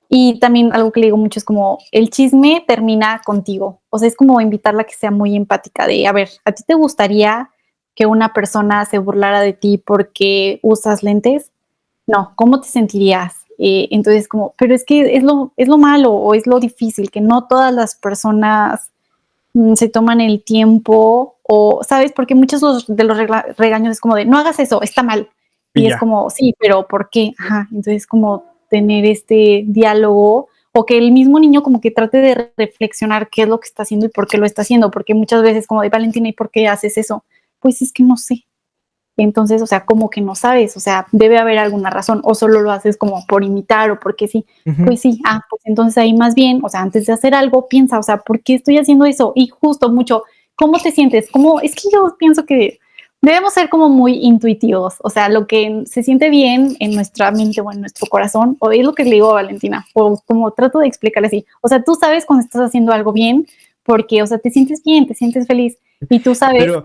y también algo que le digo mucho es como, el chisme termina contigo. O sea, es como invitarla a que sea muy empática de, a ver, ¿a ti te gustaría que una persona se burlara de ti porque usas lentes? No, ¿cómo te sentirías? Entonces, como, pero es que es lo malo o es lo difícil, que no todas las personas se toman el tiempo o, ¿sabes? Porque muchos de los regaños es como de, no hagas eso, está mal. Y es como, sí, pero ¿por qué? Ajá, entonces como tener este diálogo o que el mismo niño como que trate de reflexionar qué es lo que está haciendo y por qué lo está haciendo, porque muchas veces como de Valentina, ¿y por qué haces eso? Pues es que no sé. Entonces, o sea, como que no sabes, o sea, debe haber alguna razón, o solo lo haces como por imitar o porque sí. Pues sí, pues entonces ahí más bien, o sea, antes de hacer algo, piensa, o sea, ¿por qué estoy haciendo eso? Y justo mucho, ¿cómo te sientes? Como, es que yo pienso que debemos ser como muy intuitivos, o sea, lo que se siente bien en nuestra mente o en nuestro corazón, o es lo que le digo a Valentina, o como trato de explicarle así, o sea, tú sabes cuando estás haciendo algo bien, porque, o sea, te sientes bien, te sientes feliz, y tú sabes... Pero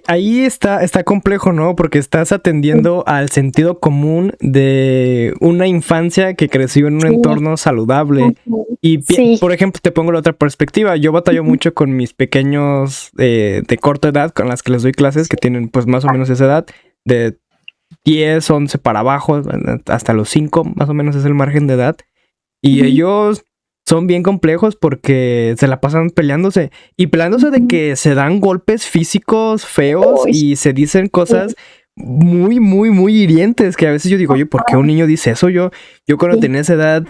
ahí está complejo, ¿no? Porque estás atendiendo al sentido común de una infancia que creció en un entorno saludable. Y, por ejemplo, te pongo la otra perspectiva. Yo batallo mucho con mis pequeños de corta edad, con las que les doy clases, que tienen pues más o menos esa edad, de 10, 11 para abajo, hasta los 5 más o menos es el margen de edad. Y ellos son bien complejos porque se la pasan peleándose. Y peleándose de que se dan golpes físicos feos y se dicen cosas muy, muy, muy hirientes. Que a veces yo digo, oye, ¿por qué un niño dice eso? Yo cuando tenía esa edad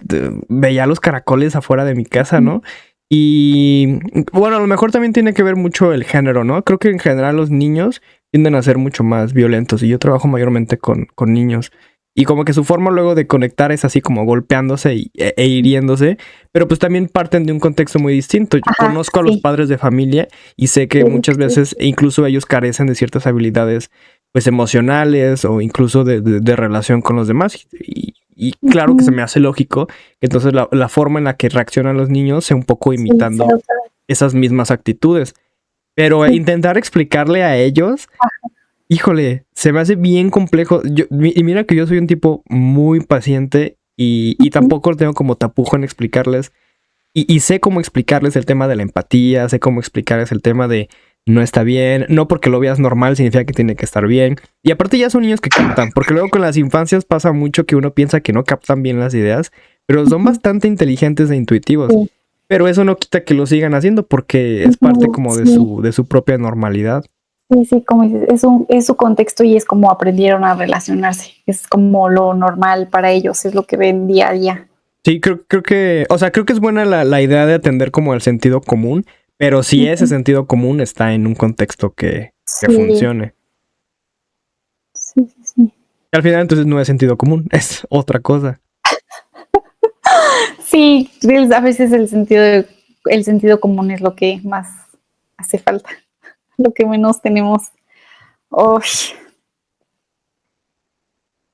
veía los caracoles afuera de mi casa, ¿no? Y bueno, a lo mejor también tiene que ver mucho el género, ¿no? Creo que en general los niños tienden a ser mucho más violentos. Y yo trabajo mayormente con niños. Y como que su forma luego de conectar es así como golpeándose e hiriéndose, pero pues también parten de un contexto muy distinto. Yo conozco a los padres de familia y sé que muchas veces incluso ellos carecen de ciertas habilidades pues emocionales o incluso de relación con los demás. Y claro que se me hace lógico que entonces la forma en la que reaccionan los niños sea un poco imitando esas mismas actitudes. Pero Sí. intentar explicarle a ellos, híjole, se me hace bien complejo. Y mira que yo soy un tipo muy paciente y tampoco tengo como tapujo en explicarles. Y sé cómo explicarles el tema de la empatía, sé cómo explicarles el tema de no está bien, no porque lo veas normal significa que tiene que estar bien. Y aparte ya son niños que captan, porque luego con las infancias pasa mucho que uno piensa que no captan bien las ideas, pero son bastante inteligentes e intuitivos. Sí. Pero eso no quita que lo sigan haciendo porque es parte como de Sí. de su propia normalidad. Sí, sí, como dices, es su contexto y es como aprendieron a relacionarse. Es como lo normal para ellos, es lo que ven día a día. Sí, creo que, o sea, creo que es buena la idea de atender como el sentido común, pero si ese Ujú. sentido común está en un contexto que Sí, funcione. sí, sí, sí. Al final entonces no es sentido común, es otra cosa. Sí, a veces el sentido común es lo que más hace falta, lo que menos tenemos. Uy,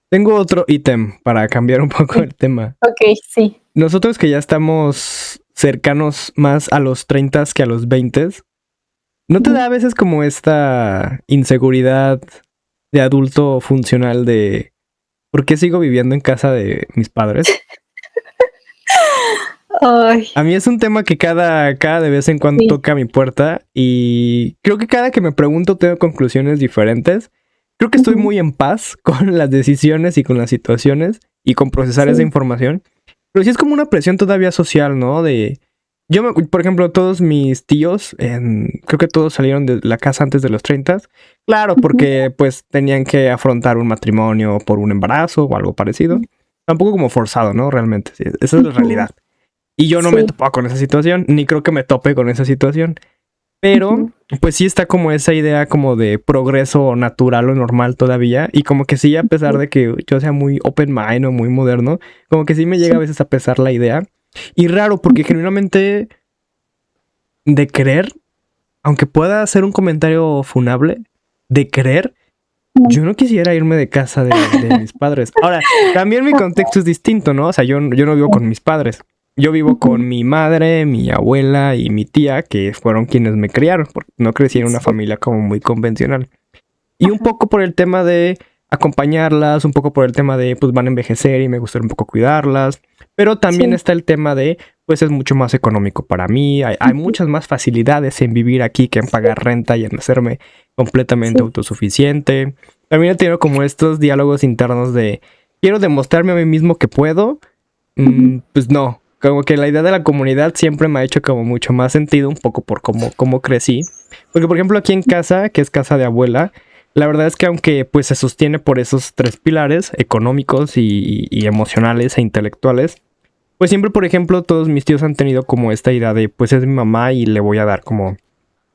Tengo otro ítem para cambiar un poco sí, el tema. ok, sí. Nosotros que ya estamos cercanos más a los 30 que a los 20, ¿no te da Ujú. a veces como esta inseguridad de adulto funcional de por qué sigo viviendo en casa de mis padres? Ay, A mí es un tema que cada de vez en cuando sí. toca mi puerta y creo que cada que me pregunto tengo conclusiones diferentes. Creo que estoy Ujú. muy en paz con las decisiones y con las situaciones y con procesar esa Sí. información. Pero sí es como una presión todavía social, ¿no? Por ejemplo, todos mis tíos, creo que todos salieron de la casa antes de los 30. Claro, Ujú. porque pues tenían que afrontar un matrimonio por un embarazo o algo parecido. Tampoco como forzado, ¿no? Realmente, sí, esa es la Ujú. realidad. Y yo no me he Sí. topado con esa situación, ni creo que me tope con esa situación. Pero, Ujú. pues sí está como esa idea como de progreso natural o normal todavía. Y como que sí, a pesar de que yo sea muy open mind o muy moderno, como que sí me llega a Sí. veces a pesar la idea. Y raro, porque genuinamente de creer, aunque pueda ser un comentario funable, de creer, Ujú. yo no quisiera irme de casa de mis padres. Ahora, también mi contexto es distinto, ¿no? O sea, yo no vivo con mis padres. Yo vivo Ujú. con mi madre, mi abuela y mi tía, que fueron quienes me criaron, porque no crecí en una Sí. familia como muy convencional. Y un Ajá. poco por el tema de acompañarlas, un poco por el tema de, pues van a envejecer y me gustaría un poco cuidarlas. Pero también Sí. está el tema de, pues es mucho más económico para mí. Hay Ujú. muchas más facilidades en vivir aquí que en Sí. pagar renta y en hacerme completamente Sí. autosuficiente. También he tenido como estos diálogos internos de, quiero demostrarme a mí mismo que puedo. Ujú. Pues no. Como que la idea de la comunidad siempre me ha hecho como mucho más sentido, un poco por cómo crecí. Porque, por ejemplo, aquí en casa, que es casa de abuela, la verdad es que aunque pues se sostiene por esos tres pilares, económicos y emocionales e intelectuales, pues siempre, por ejemplo, todos mis tíos han tenido como esta idea de, pues es mi mamá y le voy a dar como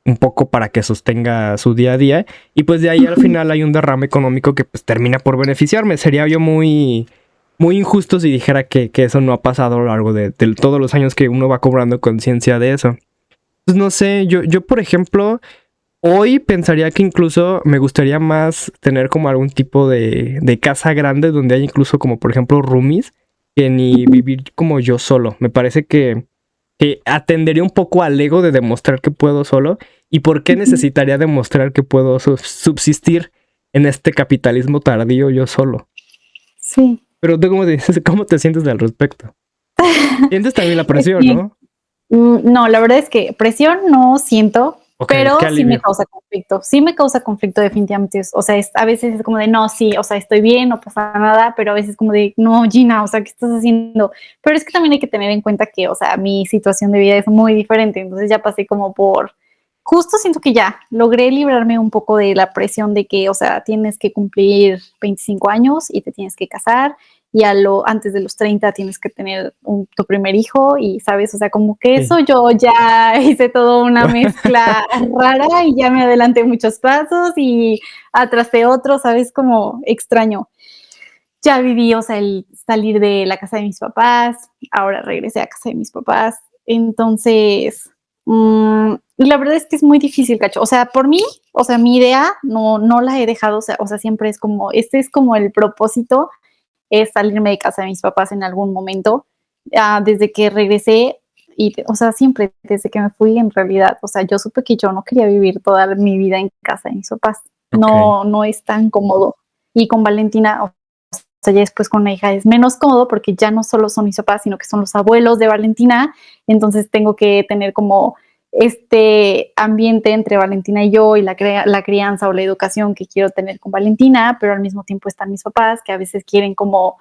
un poco para que sostenga su día a día. Y pues de ahí al Ujú. final hay un derrame económico que pues termina por beneficiarme. Sería yo muy injusto si dijera que eso no ha pasado a lo largo de todos los años que uno va cobrando conciencia de eso. Pues no sé, yo por ejemplo, hoy pensaría que incluso me gustaría más tener como algún tipo de casa grande donde hay incluso como por ejemplo roomies que ni Ujú. vivir como yo solo. Me parece que atendería un poco al ego de demostrar que puedo solo y por qué Ujú. necesitaría demostrar que puedo subsistir en este capitalismo tardío yo solo. Sí. Pero tú cómo te sientes al respecto. Sientes también la Es presión, que ¿no? No, la verdad es que presión no siento, Ok, qué pero sí me alivio. causa conflicto. Sí me causa conflicto definitivamente. O sea, a veces es como de, no, sí, o sea, estoy bien, no pasa nada, pero a veces como de, no, Gina, o sea, ¿qué estás haciendo? Pero es que también hay que tener en cuenta que, o sea, mi situación de vida es muy diferente. Entonces ya pasé como justo siento que ya logré librarme un poco de la presión de que, o sea, tienes que cumplir 25 años y te tienes que casar y antes de los 30 tienes que tener tu primer hijo y, ¿sabes? O sea, como que Sí. eso yo ya hice toda una mezcla rara y ya me adelanté muchos pasos y atrasé otros, ¿sabes? Como extraño. Ya viví, o sea, el salir de la casa de mis papás, ahora regresé a casa de mis papás. Entonces, la verdad es que es muy difícil, cacho. O sea, por mí, o sea, mi idea no la he dejado, o sea, siempre es como, este es como el propósito, es salirme de casa de mis papás en algún momento. Desde que regresé, y, o sea, siempre, desde que me fui, en realidad, o sea, yo supe que yo no quería vivir toda mi vida en casa de mis papás. No, no es tan cómodo. Y con Valentina, o sea, ya después con una hija es menos cómodo porque ya no solo son mis papás, sino que son los abuelos de Valentina. Entonces tengo que tener como este ambiente entre Valentina y yo y la crianza o la educación que quiero tener con Valentina, pero al mismo tiempo están mis papás que a veces quieren como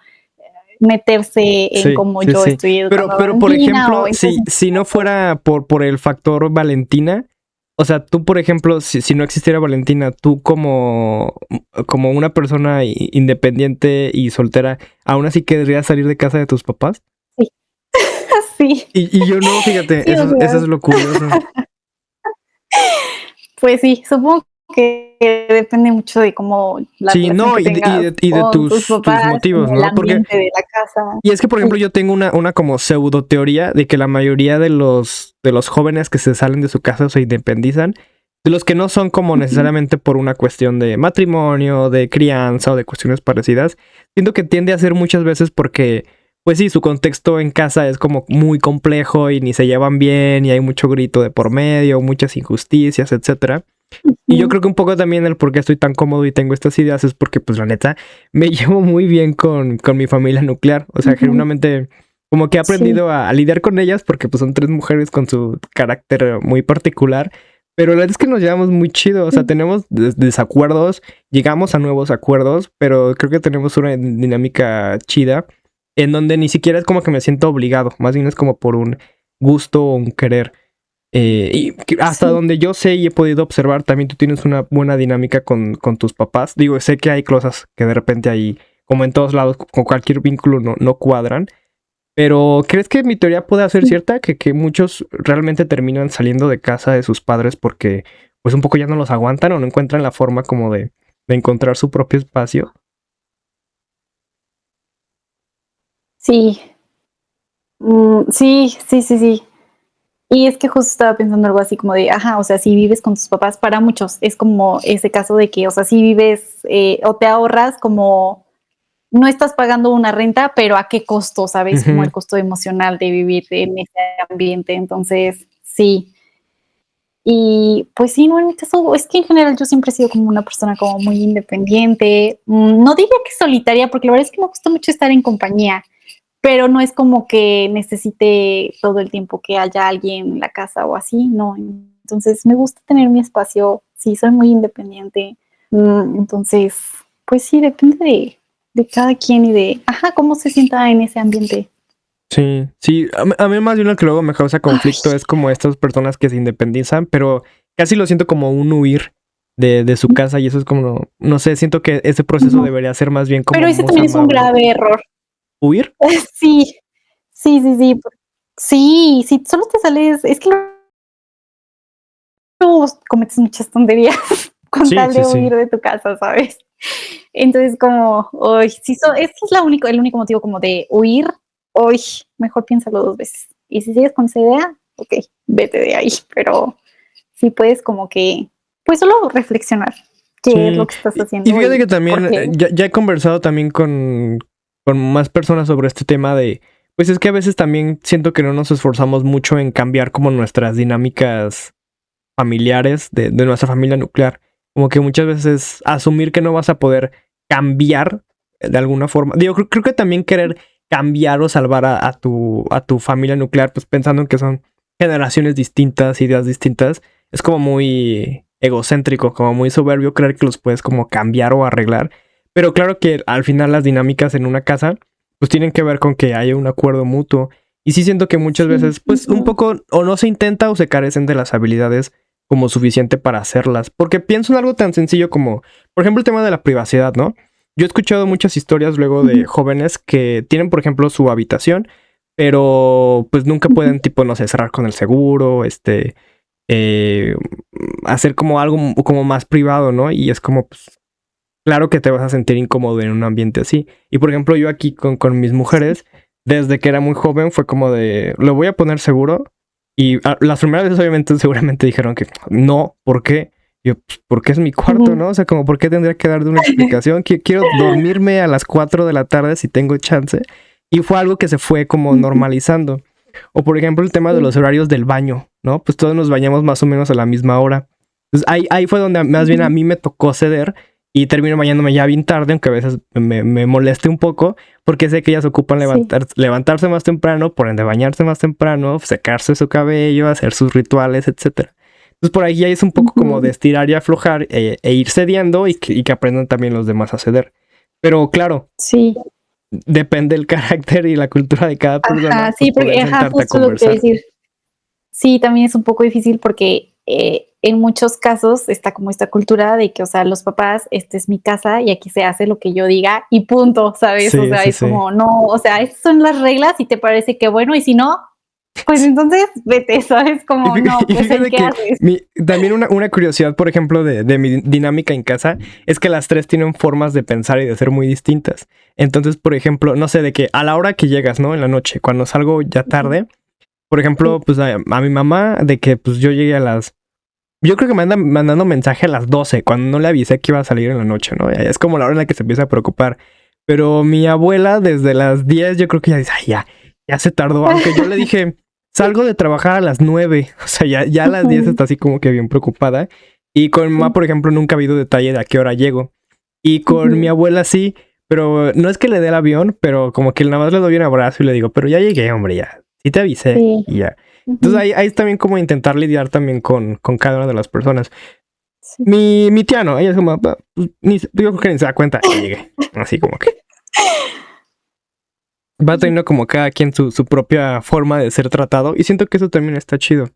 meterse en cómo yo estoy educando a pero por ejemplo, si no fuera por el factor Valentina, o sea, tú, por ejemplo, si no existiera Valentina, tú como una persona independiente y soltera, ¿aún así querrías salir de casa de tus papás? Sí. Sí. Y yo no, fíjate, sí, eso es lo curioso. Pues sí, supongo que depende mucho de cómo la relación que tengas y de tus papás, motivos, ¿no? el ambiente de la casa. Y es que, por ejemplo, yo tengo una como pseudo teoría de que la mayoría de los jóvenes que se salen de su casa o se independizan, de los que no son como necesariamente por una cuestión de matrimonio, de crianza o de cuestiones parecidas, siento que tiende a ser muchas veces porque, pues sí, su contexto en casa es como muy complejo y ni se llevan bien y hay mucho grito de por medio, muchas injusticias, etcétera. Y yo creo que un poco también el por qué estoy tan cómodo y tengo estas ideas es porque, pues, la neta, me llevo muy bien con mi familia nuclear. O sea, genuinamente, como que he aprendido a lidiar con ellas porque, pues, son 3 mujeres con su carácter muy particular. Pero la verdad es que nos llevamos muy chido. O sea, tenemos desacuerdos, llegamos a nuevos acuerdos, pero creo que tenemos una dinámica chida en donde ni siquiera es como que me siento obligado. Más bien es como por un gusto o un querer. Y hasta donde yo sé y he podido observar, también tú tienes una buena dinámica con tus papás. Digo, sé que hay cosas que de repente ahí, como en todos lados, con cualquier vínculo no cuadran. Pero, ¿crees que mi teoría puede ser cierta? Que muchos realmente terminan saliendo de casa de sus padres porque, pues, un poco ya no los aguantan o no encuentran la forma como de encontrar su propio espacio. Sí. Sí. Y es que justo estaba pensando algo así como de, o sea, si vives con tus papás, para muchos es como ese caso de que, o sea, si vives o te ahorras como, no estás pagando una renta, pero ¿a qué costo? ¿Sabes? Como el costo emocional de vivir en ese ambiente. Entonces, sí. Y pues sí, no, en mi caso, es que en general yo siempre he sido como una persona como muy independiente. No diría que solitaria, porque la verdad es que me gusta mucho estar en compañía, pero no es como que necesite todo el tiempo que haya alguien en la casa o así, no. Entonces me gusta tener mi espacio, sí, soy muy independiente. Entonces, pues sí, depende de cada quien y de, cómo se sienta en ese ambiente. Sí, a mí más bien lo que luego me causa conflicto es como estas personas que se independizan, pero casi lo siento como un huir de su casa y eso es como, no sé, siento que ese proceso debería ser más bien como... Pero ese también es un grave error. ¿Huir? Sí. Sí, si solo te sales, es que no cometes muchas tonterías con tal de huir de tu casa, ¿sabes? Entonces como, este es el único motivo como de huir, mejor piénsalo 2 veces. Y si sigues con esa idea, ok, vete de ahí, pero sí puedes como que, pues solo reflexionar qué es lo que estás haciendo. Y fíjate que también, ya he conversado también con más personas sobre este tema de, pues es que a veces también siento que no nos esforzamos mucho en cambiar como nuestras dinámicas familiares de nuestra familia nuclear. Como que muchas veces asumir que no vas a poder cambiar de alguna forma. Digo, creo que también querer cambiar o salvar a tu familia nuclear, pues pensando en que son generaciones distintas, ideas distintas, es como muy egocéntrico, como muy soberbio creer que los puedes como cambiar o arreglar. Pero claro que al final las dinámicas en una casa pues tienen que ver con que haya un acuerdo mutuo. Y sí siento que muchas veces pues un poco o no se intenta o se carecen de las habilidades como suficiente para hacerlas. Porque pienso en algo tan sencillo como, por ejemplo, el tema de la privacidad, ¿no? Yo he escuchado muchas historias luego de jóvenes que tienen, por ejemplo, su habitación, pero pues nunca pueden, tipo, no sé, cerrar con el seguro, hacer como algo como más privado, ¿no? Y es como, pues, claro que te vas a sentir incómodo en un ambiente así. Y por ejemplo, yo aquí con mis mujeres, desde que era muy joven, fue como de, lo voy a poner seguro. Y las primeras veces, obviamente, seguramente dijeron que no, ¿por qué? Yo, pues, porque es mi cuarto, ¿no? O sea, como, ¿por qué tendría que dar de una explicación? Quiero dormirme a las 4 de la tarde si tengo chance. Y fue algo que se fue como normalizando. O por ejemplo el tema de los horarios del baño, ¿no? Pues todos nos bañamos más o menos a la misma hora. Entonces ahí fue donde más bien a mí me tocó ceder y termino bañándome ya bien tarde, aunque a veces me moleste un poco, porque sé que ellas ocupan levantarse más temprano, por ende bañarse más temprano, secarse su cabello, hacer sus rituales, etcétera. Entonces por ahí ya es un poco como de estirar y aflojar e ir cediendo y que aprendan también los demás a ceder. Pero claro, Sí. depende del carácter y la cultura de cada persona. Ajá, sí, pues, porque poder sentarte a justo lo que te iba a conversar. decir. Sí, también es un poco difícil porque en muchos casos está como esta cultura de que, o sea, los papás, esta es mi casa y aquí se hace lo que yo diga y punto, ¿sabes? O Sí, sea, sí, es sí. como, no, o sea, estas son las reglas y te parece que bueno, y si no, pues entonces vete, ¿sabes? Como, no, pues ¿en qué haces? También una curiosidad, por ejemplo, de mi dinámica en casa, es que las tres tienen formas de pensar y de ser muy distintas. Entonces, por ejemplo, no sé, de que a la hora que llegas, ¿no? En la noche, cuando salgo ya tarde, por ejemplo, pues a mi mamá, de que pues yo llegué a las... Yo creo que me andan mandando mensaje a las 12, cuando no le avisé que iba a salir en la noche, ¿no? Es como la hora en la que se empieza a preocupar. Pero mi abuela, desde las 10, yo creo que ya dice, ay, ya se tardó. Aunque yo le dije, salgo de trabajar a las 9. O sea, ya a las 10 está así como que bien preocupada. Y con mi mamá, por ejemplo, nunca ha habido detalle de a qué hora llego. Y con mi abuela sí, pero no es que le dé el avión, pero como que nada más le doy un abrazo y le digo, pero ya llegué, hombre, ya. Sí te avisé Sí. y ya. Entonces ahí es también como intentar lidiar también con cada una de las personas. Sí. Mi tía no, ella es como, pues, yo creo que ni se da cuenta que llegué. Así como que va teniendo como cada quien su propia forma de ser tratado y siento que eso también está chido.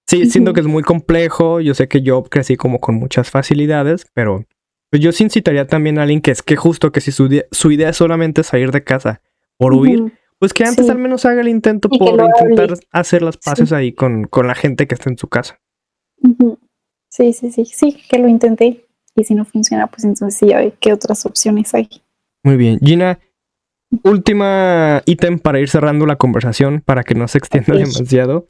Sí, siento que es muy complejo, yo sé que yo crecí como con muchas facilidades, pero pues yo sí incitaría también a alguien que es que justo que si su idea es solamente salir de casa por huir, pues que antes Sí. al menos haga el intento Y que por lo intentar hable. hacer las paces ahí con la gente que está en su casa. Sí, que lo intenté. Y si no funciona, pues entonces sí, a ver qué otras opciones hay. Muy bien. Gina, última ítem para ir cerrando la conversación, para que no se extienda demasiado.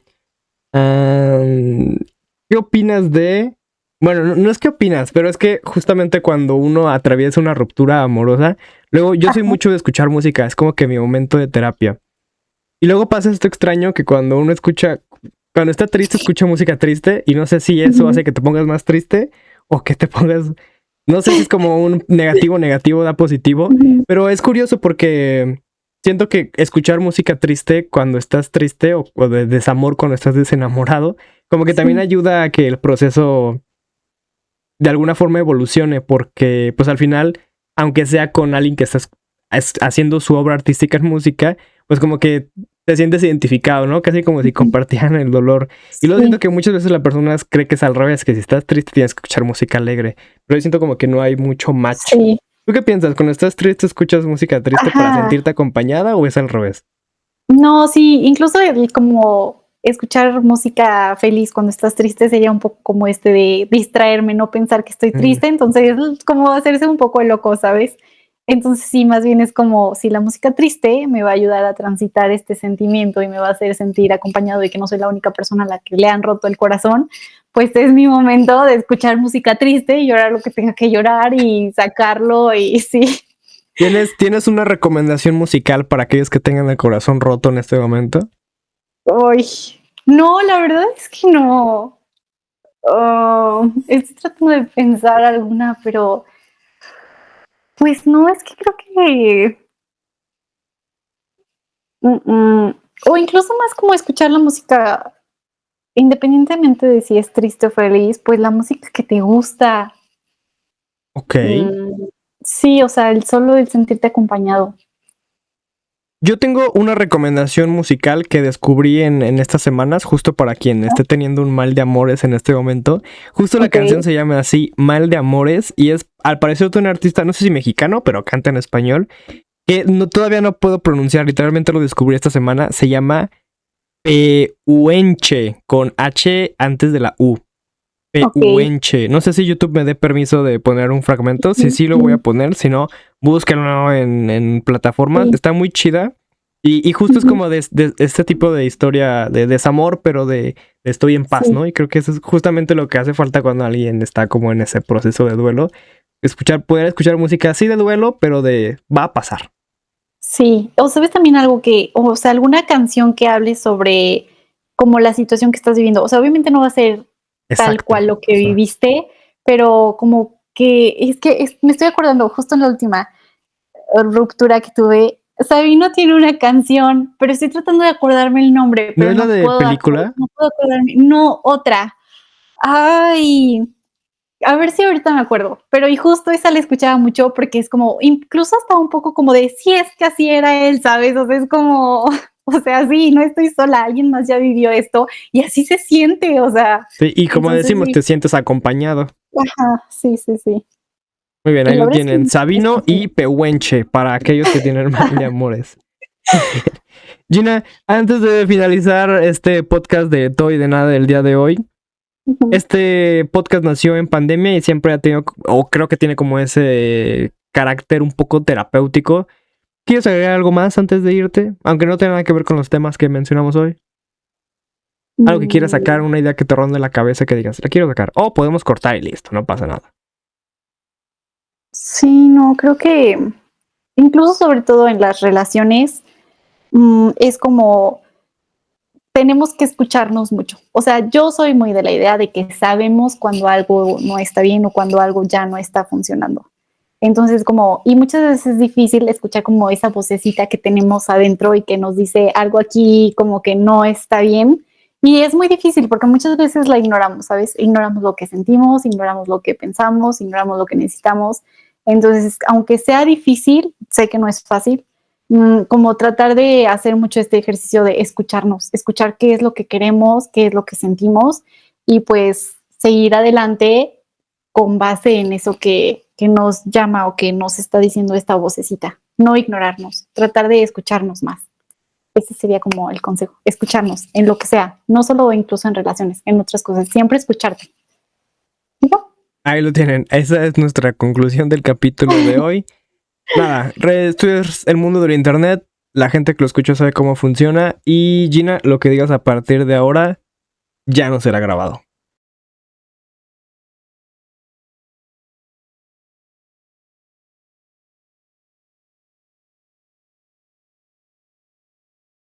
¿Qué opinas de...? Bueno, no es que opinas, pero es que justamente cuando uno atraviesa una ruptura amorosa, luego yo soy mucho de escuchar música, es como que mi momento de terapia. Y luego pasa esto extraño que cuando uno cuando está triste, escucha música triste y no sé si eso hace que te pongas más triste o que te pongas, no sé si es como un negativo da positivo, pero es curioso porque siento que escuchar música triste cuando estás triste o de desamor cuando estás desenamorado, como que también ayuda a que el proceso de alguna forma evolucione, porque pues al final, aunque sea con alguien que estás haciendo su obra artística en música, pues como que te sientes identificado, ¿no? Casi como si compartieran el dolor. Y luego siento que muchas veces la persona cree que es al revés, que si estás triste tienes que escuchar música alegre, pero yo siento como que no hay mucho match. Sí. ¿Tú qué piensas? ¿Cuando estás triste escuchas música triste para sentirte acompañada o es al revés? No, sí, incluso como escuchar música feliz cuando estás triste sería un poco como de distraerme, no pensar que estoy triste, entonces es como hacerse un poco loco, ¿sabes? Entonces sí, más bien es como si la música triste me va a ayudar a transitar este sentimiento y me va a hacer sentir acompañado de que no soy la única persona a la que le han roto el corazón, pues es mi momento de escuchar música triste y llorar lo que tenga que llorar y sacarlo y sí. ¿Tienes una recomendación musical para aquellos que tengan el corazón roto en este momento? Uy, no, la verdad es que no. Estoy tratando de pensar alguna, pero pues no, es que creo que... O incluso más como escuchar la música, independientemente de si es triste o feliz, pues la música que te gusta. Ok. Sí, o sea, el solo el sentirte acompañado. Yo tengo una recomendación musical que descubrí en estas semanas, justo para quien esté teniendo un mal de amores en este momento. Justo la canción se llama así, Mal de Amores, y es al parecer de un artista, no sé si mexicano, pero canta en español, que todavía no puedo pronunciar, literalmente lo descubrí esta semana. Se llama Pehuenche, con H antes de la U. Pehuenche. No sé si YouTube me dé permiso de poner un fragmento. Si sí, lo voy a poner. Si no, búsquenlo en plataformas. Está muy chida. Y justo es como de este tipo de historia de desamor, pero de estoy en paz, ¿no? Y creo que eso es justamente lo que hace falta cuando alguien está como en ese proceso de duelo. Poder escuchar música así de duelo, pero de va a pasar. Sí, o sabes también algo que, o sea, alguna canción que hable sobre como la situación que estás viviendo. O sea, obviamente no va a ser tal Exacto. cual lo que O sea, viviste, pero como que me estoy acordando justo en la última ruptura que tuve. Sabino tiene una canción, pero estoy tratando de acordarme el nombre, ¿no pero es la de película? no puedo acordarme. No, otra. Ay, a ver si ahorita me acuerdo, pero y justo esa la escuchaba mucho porque es como, incluso hasta un poco como de, sí, es que así era él, ¿sabes? O sea, es como, o sea, sí, no estoy sola, alguien más ya vivió esto y así se siente, o sea, Sí, y como entonces decimos, sí, te sientes acompañado. ajá, sí, sí, sí. Muy bien, Y ahí la lo verdad es que tienen. es Sabino y canción. Pehuenche, para aquellos que tienen mal de amores. Gina, antes de finalizar este podcast de todo y de nada del día de hoy, Ujú. este podcast nació en pandemia y siempre ha tenido, o creo que tiene como ese carácter un poco terapéutico. ¿Quieres agregar algo más antes de irte? Aunque no tenga nada que ver con los temas que mencionamos hoy. Algo que quieras sacar, Mm, una idea que te ronde la cabeza que digas, la quiero sacar. O podemos cortar y listo, no pasa nada. sí, no, creo que incluso sobre todo en las relaciones, es como tenemos que escucharnos mucho. O sea, yo soy muy de la idea de que sabemos cuando algo no está bien o cuando algo ya no está funcionando. Entonces, como, y muchas veces es difícil escuchar como esa vocecita que tenemos adentro y que nos dice algo aquí como que no está bien. Y es muy difícil porque muchas veces la ignoramos, ¿sabes? Ignoramos lo que sentimos, ignoramos lo que pensamos, ignoramos lo que necesitamos. Entonces, aunque sea difícil, sé que no es fácil, como tratar de hacer mucho este ejercicio de escucharnos, escuchar qué es lo que queremos, qué es lo que sentimos y pues seguir adelante con base en eso que nos llama o que nos está diciendo esta vocecita. No ignorarnos, tratar de escucharnos más. Ese sería como el consejo, escucharnos en lo que sea, no solo incluso en relaciones, en otras cosas, siempre escucharte. ¿No? Ahí lo tienen. Esa es nuestra conclusión del capítulo de hoy. Nada, estudias el mundo del internet. La gente que lo escucha sabe cómo funciona. Y Gina, lo que digas a partir de ahora ya no será grabado.